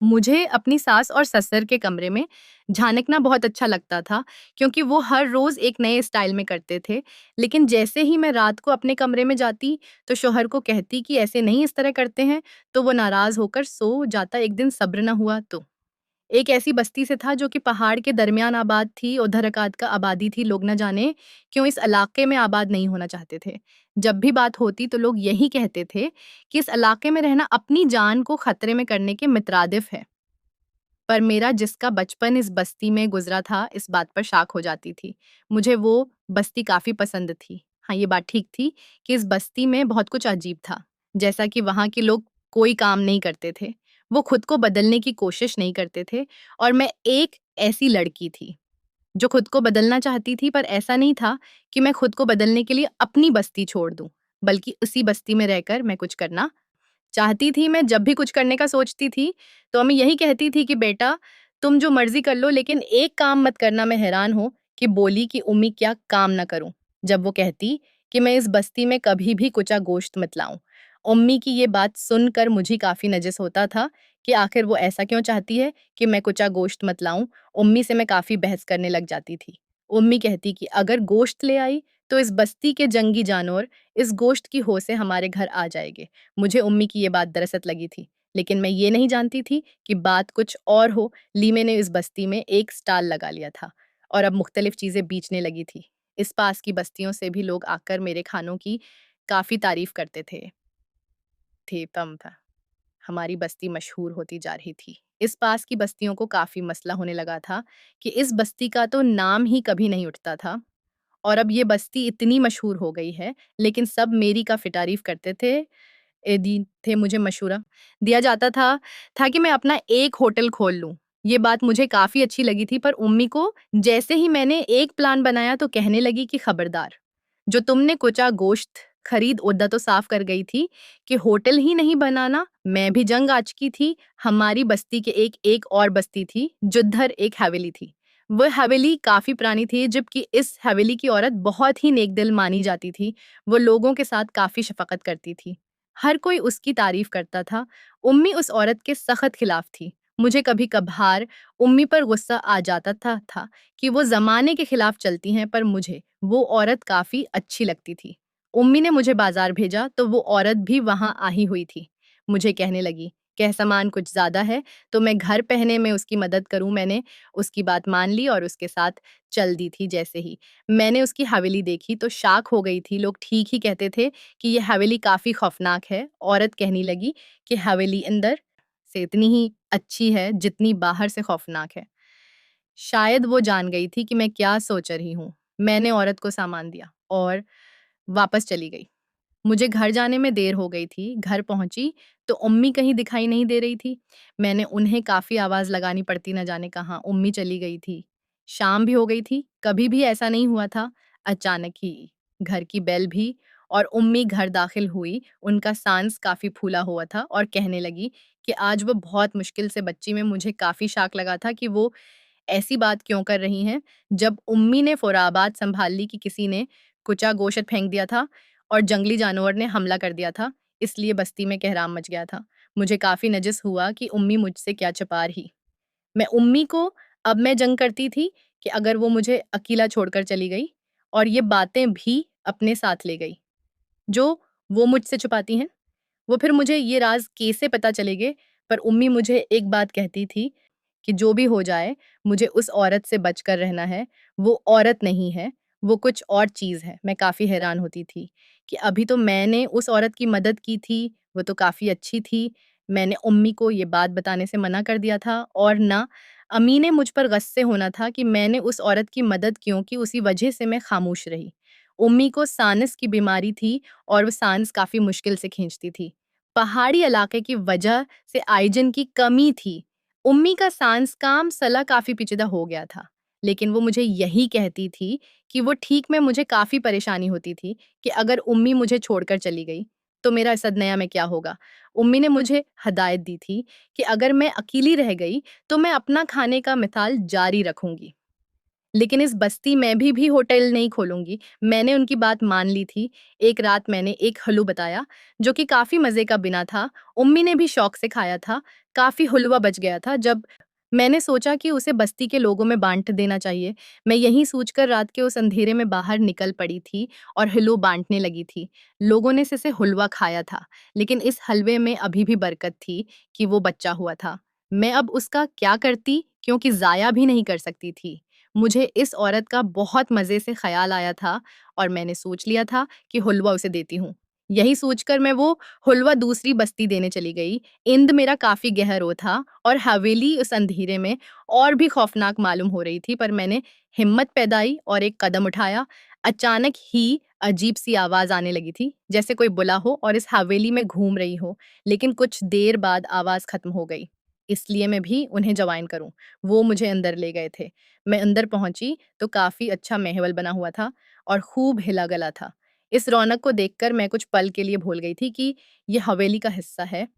मुझे अपनी सास और ससुर के कमरे में झाँकना बहुत अच्छा लगता था, क्योंकि वो हर रोज़ एक नए स्टाइल में करते थे। लेकिन जैसे ही मैं रात को अपने कमरे में जाती, तो शौहर को कहती कि ऐसे नहीं इस तरह करते हैं, तो वो नाराज़ होकर सो जाता। एक दिन सब्र ना हुआ तो। एक ऐसी बस्ती से था जो कि पहाड़ के दरमियान आबाद थी, उधर-अकाद का आबादी थी, लोग ना जाने क्यों इस इलाके में आबाद नहीं होना चाहते थे। जब भी बात होती तो लोग यही कहते थे कि इस इलाके में रहना अपनी जान को खतरे में करने के मुतरादिफ है। पर मेरा जिसका बचपन इस बस्ती में गुज़रा था, इस बात पर शाक हो जाती थी। मुझे वो बस्ती काफ़ी पसंद थी। हाँ, ये बात ठीक थी कि इस बस्ती में बहुत कुछ अजीब था। जैसा कि वहाँ के लोग कोई काम नहीं करते थे, वो खुद को बदलने की कोशिश नहीं करते थे और मैं एक ऐसी लड़की थी, जो खुद को बदलना चाहती थी, पर ऐसा नहीं था कि मैं खुद को बदलने के लिए अपनी बस्ती छोड़ दूँ, बल्कि उसी बस्ती में रहकर मैं कुछ करना चाहती थी। मैं जब भी कुछ करने का सोचती थी, तो अम्मी यही कहती थी कि बेटा, तुम जो मर्ज़ी कर लो, लेकिन एक काम मत करना। मैं हैरान हो कि बोली कि उम्मी क्या काम ना करूँ, जब वो कहती कि मैं इस बस्ती में कभी भी कुचा गोश्त मत लाऊँ। उम्मी की ये बात सुनकर मुझे काफ़ी नज़िस होता था कि आखिर वो ऐसा क्यों चाहती है कि मैं कुचा गोश्त मत लाऊँ। उम्मी से मैं काफ़ी बहस करने लग जाती थी। उम्मी कहती कि अगर गोश्त ले आई, तो इस बस्ती के जंगी जानवर इस गोश्त की हो से हमारे घर आ जाएँगे। मुझे उम्मी की ये बात दरअसत लगी थी, लेकिन मैं ये नहीं जानती थी कि बात कुछ और हो। लीमे ने इस बस्ती में एक स्टाल लगा लिया था और अब मुख्तलिफ चीज़ें बेचने लगी थी। इस पास की बस्तियों से भी लोग आकर मेरे खानों की काफ़ी तारीफ़ करते थे तम था। हमारी बस्ती मशहूर होती जा रही थी। इस पास की बस्तियों को काफ़ी मसला होने लगा था कि इस बस्ती का तो नाम ही कभी नहीं उठता था और अब ये बस्ती इतनी मशहूर हो गई है, लेकिन सब मेरी काफ़ी तारीफ़ करते थे। दी थे मुझे मशूरा दिया जाता था कि मैं अपना एक होटल खोल लूँ। ये बात मुझे काफ़ी अच्छी लगी थी, पर उम्मी को जैसे ही मैंने एक प्लान बनाया तो कहने लगी कि खबरदार, जो तुमने कुचा गोश्त खरीद ओदा तो साफ कर गई थी कि होटल ही नहीं बनाना। मैं भी जंग आ चुकी थी। हमारी बस्ती के एक और बस्ती थी, जुद्धर एक हवेली थी। वो हवेली काफ़ी पुरानी थी, जबकि इस हवेली की औरत बहुत ही नेकदिल मानी जाती थी। वो लोगों के साथ काफ़ी शफ़क़त करती थी। हर कोई उसकी तारीफ करता था। उम्मी उस औरत के सख्त खिलाफ थी। मुझे कभी-कभार उम्मी पर गुस्सा आ जाता था कि वो ज़माने के खिलाफ चलती हैं, पर मुझे वो औरत काफ़ी अच्छी लगती थी। उम्मी ने मुझे बाज़ार भेजा तो वो औरत भी वहाँ आई हुई थी। मुझे कहने लगी, "कह सामान कुछ ज़्यादा है, तो मैं घर पहने में उसकी मदद करूँ।" मैंने उसकी बात मान ली और उसके साथ चल दी थी। जैसे ही मैंने उसकी हवेली देखी तो शाक हो गई थी। लोग ठीक ही कहते थे कि ये हवेली काफ़ी खौफ़नाक है। औरत कहने लगी कि हवेली अंदर से इतनी ही अच्छी है जितनी बाहर से खौफ़नाक है। शायद वो जान गई थी कि मैं क्या सोच रही हूँ। मैंने औरत को सामान दिया और वापस चली गई। मुझे घर जाने में देर हो गई थी। घर पहुँची तो उम्मी कहीं दिखाई नहीं दे रही थी। मैंने उन्हें काफ़ी आवाज़ लगानी पड़ती, न जाने कहाँ उम्मी चली गई थी। शाम भी हो गई थी। कभी भी ऐसा नहीं हुआ था। अचानक ही घर की बेल भी और उम्मी घर दाखिल हुई। उनका सांस काफ़ी फूला हुआ था और कहने लगी कि आज वो बहुत मुश्किल से बच्ची में। मुझे काफ़ी शाक लगा था कि वो ऐसी बात क्यों कर रही हैं। जब उम्मी ने फ़ौराबाद सँभाल ली कि किसी ने कुचा गोश्त फेंक दिया था और जंगली जानवर ने हमला कर दिया था, इसलिए बस्ती में कहराम मच गया था। मुझे काफ़ी नज़िस हुआ कि उम्मी मुझसे क्या छुपा रही। मैं उम्मी को अब मैं जंग करती थी कि अगर वो मुझे अकेला छोड़कर चली गई और ये बातें भी अपने साथ ले गई, जो वो मुझसे छुपाती हैं, वो फिर मुझे ये राज़ कैसे पता चलेंगे। पर उम्मी मुझे एक बात कहती थी कि जो भी हो जाए, मुझे उस औरत से बचकर रहना है। वो औरत नहीं है, वो कुछ और चीज़ है। मैं काफ़ी हैरान होती थी कि अभी तो मैंने उस औरत की मदद की थी, वो तो काफ़ी अच्छी थी। मैंने उम्मी को ये बात बताने से मना कर दिया था और ना अम्मी ने मुझ पर गुस्से होना था कि मैंने उस औरत की मदद क्यों की, उसी वजह से मैं खामोश रही। उम्मी को सानस की बीमारी थी और वो साँस काफ़ी मुश्किल से खींचती थी। पहाड़ी इलाके की वजह से ऑक्सीजन की कमी थी। उम्मी का सांस काम सला काफ़ी पेचीदा हो गया था, लेकिन वो मुझे यही कहती थी कि वो ठीक में मुझे काफ़ी परेशानी होती थी कि अगर उम्मी मुझे छोड़कर चली गई, तो मेरा सदनया में क्या होगा? उम्मी ने मुझे हदायत दी थी कि अगर मैं अकेली रह गई, तो मैं अपना खाने का मिसाल जारी रखूँगी। लेकिन इस बस्ती में भी होटल नहीं खोलूँगी। मैंने उनकी बात मान ली थी। एक रात मैंने एक हलू बताया, जो कि काफ़ी मज़े का बना था। उम्मी ने भी शौक से खाया था। काफ़ी हलवा बच गया था। जब मैंने सोचा कि उसे बस्ती के लोगों में बाँट देना चाहिए। मैं यही सोचकर रात के उस अंधेरे में बाहर निकल पड़ी थी और हलवा बाँटने लगी थी। लोगों ने सिर्फ़ हलवा खाया था, लेकिन इस हलवे में अभी भी बरकत थी कि वो बचा हुआ था। मैं अब उसका क्या करती, क्योंकि ज़ाया भी नहीं कर सकती थी। मुझे इस औरत का बहुत मज़े से ख़्याल आया था और मैंने सोच लिया था कि हलवा उसे देती हूँ। यही सोचकर मैं वो हलवा दूसरी बस्ती देने चली गई। इंद मेरा काफ़ी गहरो था और हवेली उस अंधेरे में और भी खौफनाक मालूम हो रही थी, पर मैंने हिम्मत पैदाई और एक कदम उठाया। अचानक ही अजीब-सी आवाज़ आने लगी थी, जैसे कोई बुला हो और इस हवेली में घूम रही हो, लेकिन कुछ देर बाद आवाज़ ख़त्म हो गई। इसलिए मैं भी उन्हें जॉइन करूँ। वो मुझे अंदर ले गए थे। मैं अंदर पहुंची तो काफी अच्छा महल बना हुआ था और खूब हिला गला था। इस रौनक को देखकर मैं कुछ पल के लिए भूल गई थी कि यह हवेली का हिस्सा है।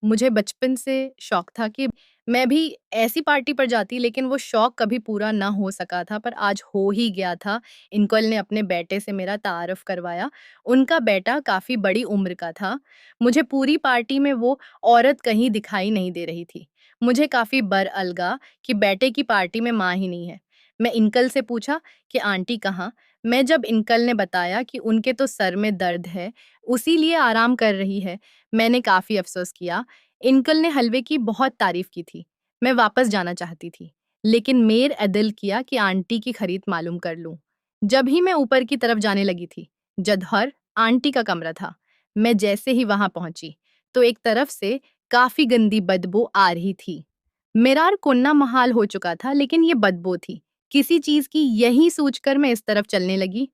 मुझे बचपन से शौक था कि मैं भी ऐसी पार्टी पर जाती, लेकिन वो शौक कभी पूरा ना हो सका था, पर आज हो ही गया था। अंकल ने अपने बेटे से मेरा तारुफ करवाया। उनका बेटा काफ़ी बड़ी उम्र का था। मुझे पूरी पार्टी में वो औरत कहीं दिखाई नहीं दे रही थी। मुझे काफ़ी अलगा कि बेटे की पार्टी में माँ ही नहीं है। मैं अंकल से पूछा कि आंटी कहाँ? मैं जब अंकल ने बताया कि उनके तो सर में दर्द है, उसी लिए आराम कर रही है, मैंने काफ़ी अफ़सोस किया। अंकल ने हलवे की बहुत तारीफ़ की थी। मैं वापस जाना चाहती थी, लेकिन मेर अदिल किया कि आंटी की खरीद मालूम कर लूँ। जब ही मैं ऊपर की तरफ जाने लगी थी, जधर आंटी का कमरा था। मैं जैसे ही वहाँ पहुँची, तो एक तरफ से काफ़ी गंदी बदबू आ रही थी। मेरा कुन्ना महाल हो चुका था, लेकिन ये बदबू थी किसी चीज़ की, यही सोचकर मैं इस तरफ चलने लगी।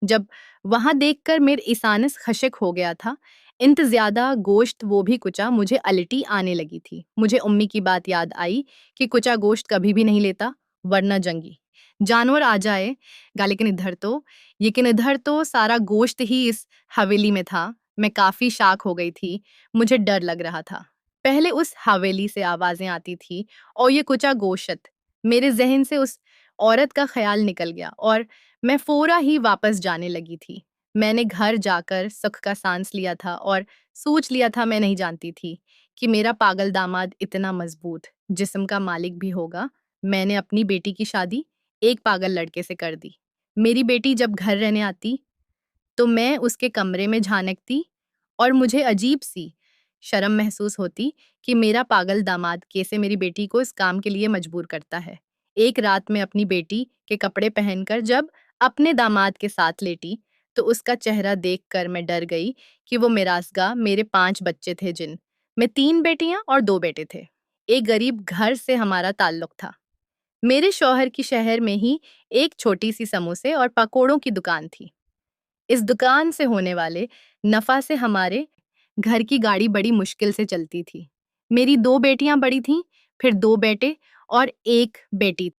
जब वहाँ देखकर मेरे ईसानिस खशक हो गया था। इंत ज़्यादा गोश्त वो भी कुचा, मुझे अल्टी आने लगी थी। मुझे उम्मी की बात याद आई कि कुचा गोश्त कभी भी नहीं लेता, वरना जंगी जानवर आ जाएगा। लेकिन इधर तो सारा गोश्त ही इस हवेली में था। मैं काफ़ी शाक हो गई थी। मुझे डर लग रहा था। पहले उस हवेली से आवाज़ें आती थी और ये कुचा गोश्त, मेरे ज़हन से उस औरत का ख़्याल निकल गया और मैं फ़ौरा ही वापस जाने लगी थी। मैंने घर जाकर सुख का सांस लिया था और सोच लिया था, मैं नहीं जानती थी कि मेरा पागल दामाद इतना मज़बूत जिस्म का मालिक भी होगा। मैंने अपनी बेटी की शादी एक पागल लड़के से कर दी। मेरी बेटी जब घर रहने आती, तो मैं उसके कमरे में झाँकती और मुझे अजीब-सी शर्म महसूस होती कि मेरा पागल दामाद कैसे मेरी बेटी को इस काम के लिए मजबूर करता है। एक रात मैं अपनी बेटी के कपड़े पहनकर जब अपने दामाद के साथ लेटी, तो उसका चेहरा देखकर मैं डर गई कि वो मिरासगाह मेरे 5 बच्चे थे, जिन में 3 बेटियां और 2 बेटे थे। एक गरीब घर से हमारा ताल्लुक था। मेरे शौहर की शहर में ही एक छोटी सी समोसे और पकोड़ों की दुकान थी। इस दुकान से होने वाले नफा से हमारे घर की गाड़ी बड़ी मुश्किल से चलती थी। मेरी 2 बेटियां बड़ी थीं, फिर 2 बेटे और 1 बेटी।